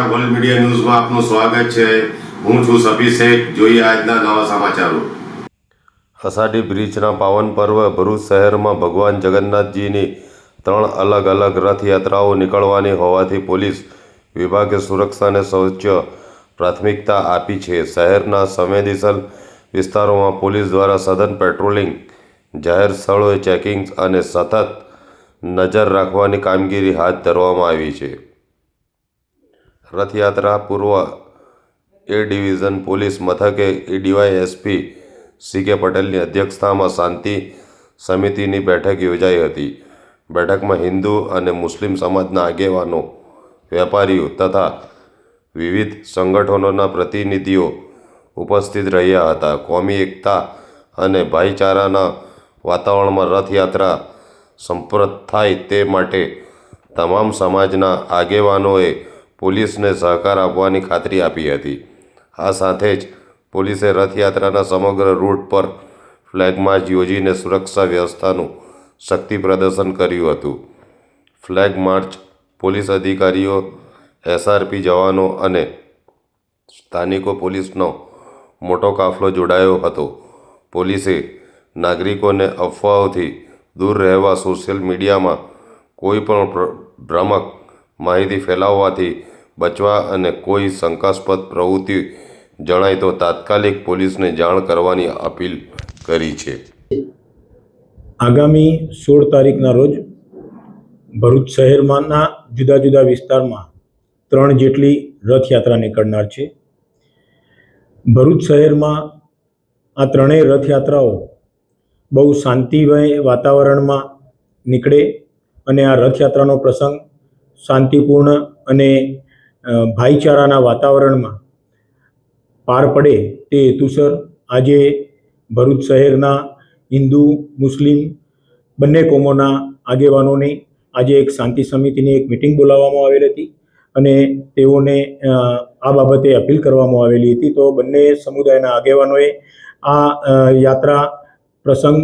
નમસ્કાર, world media ન્યૂઝમાં આપનું સ્વાગત છે। હું છું સફી શેખ। જોઈએ આજના નવા સમાચારો। અષાઢી બ્રિજના પાવન પર્વ ભરૂચ શહેરમાં ભગવાન જગન્નાથજીની 3 અલગ અલગ રથયાત્રાઓ નીકળવાની હોવાથી પોલીસ વિભાગે સુરક્ષાને સર્વોચ્ચ પ્રાથમિકતા આપી છે। શહેરના સંવેદનશીલ વિસ્તારોમાં પોલીસ દ્વારા સઘન પેટ્રોલિંગ, જાહેર સ્થળોએ ચેકિંગ અને સતત નજર રાખવાની કામગીરી હાથ ધરવામાં આવી છે। રથયાત્રા પૂર્વે એ ડિવિઝન પોલીસ મથકે ડીવાયએસપી સી.કે. પટેલની અધ્યક્ષતામાં શાંતિ સમિતિની બેઠક યોજાઈ હતી। બેઠકમાં હિન્દુ અને મુસ્લિમ સમાજના આગેવાનો, વેપારીઓ તથા વિવિધ સંગઠનોના પ્રતિનિધિઓ ઉપસ્થિત રહ્યા હતા। કોમી એકતા અને ભાઈચારાના વાતાવરણમાં રથયાત્રા સંપન્ન થાય તે માટે તમામ સમાજના આગેવાનોએ પોલીસને સહકાર આપવાની ખાતરી આપી હતી। આ સાથે જ પોલીસે રથયાત્રાના સમગ્ર રૂટ પર ફ્લેગ માર્ચ યોજીને સુરક્ષા વ્યવસ્થાનું શક્તિ પ્રદર્શન કર્યું હતું। ફ્લેગ માર્ચ પોલીસ અધિકારીઓ, એસઆરપી જવાનો અને સ્થાનિકો પોલીસનો મોટો કાફલો જોડાયો હતો। પોલીસે નાગરિકોને અફવાઓથી દૂર રહેવા, સોશિયલ મીડિયામાં કોઈ પણ ભ્રામક માહિતી ફેલાવવાથી બચવા અને કોઈ શંકાસ્પદ પ્રવૃત્તિ જણાય તો તાત્કાલિક પોલીસને જાણ કરવાની અપીલ કરી છે। આગામી 16 તારીખના રોજ ભરૂચ શહેરમાંના જુદા જુદા વિસ્તારમાં 3 જેટલી રથયાત્રા નીકળનાર છે। ભરૂચ શહેરમાં આ ત્રણેય રથયાત્રાઓ બહુ શાંતિમય વાતાવરણમાં નીકળે અને આ રથયાત્રાનો પ્રસંગ શાંતિપૂર્ણ અને ભાઈચારાના વાતાવરણમાં પાર પડે તે હેતુસર આજે ભરૂચ શહેરના હિન્દુ, મુસ્લિમ બંને કોમોના આગેવાનોની આજે એક શાંતિ સમિતિની એક મિટિંગ બોલાવવામાં આવેલી હતી અને તેઓને આ બાબતે અપીલ કરવામાં આવેલી હતી। તો બંને સમુદાયના આગેવાનોએ આ યાત્રા પ્રસંગ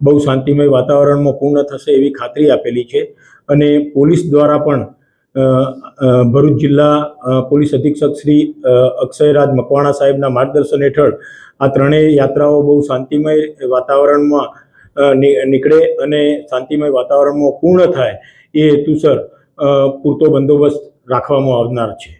બહુ શાંતિમય વાતાવરણમાં પૂર્ણ થશે એવી ખાતરી આપેલી છે અને પોલીસ દ્વારા પણ ભરૂચ જિલ્લા પોલીસ અધિક્ષક શ્રી અક્ષયરાજ મકવાણા સાહેબના માર્ગદર્શન હેઠળ આ ત્રણેય યાત્રાઓ બહુ શાંતિમય વાતાવરણમાં નીકળે અને શાંતિમય વાતાવરણમાં પૂર્ણ થાય એ હેતુસર પૂરતો બંદોબસ્ત રાખવામાં આવનાર છે।